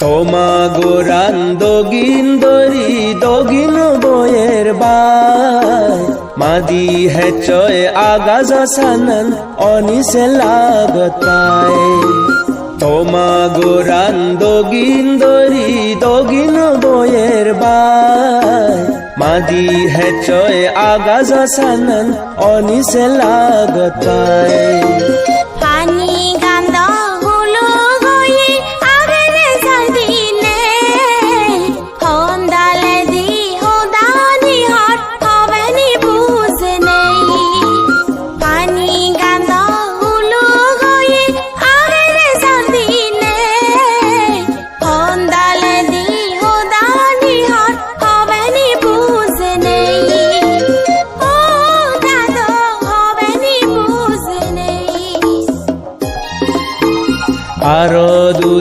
তোমা গোরান দগিন দরি দগিন বয়ের বাই মাদি হেচয় আগাজা সানন অনিসে লাগতায় তোমা গোরান দগিন দরি দগিন বয়ের বাই মাদি হেচয় আগাজা সানন অনিসে লাগতায়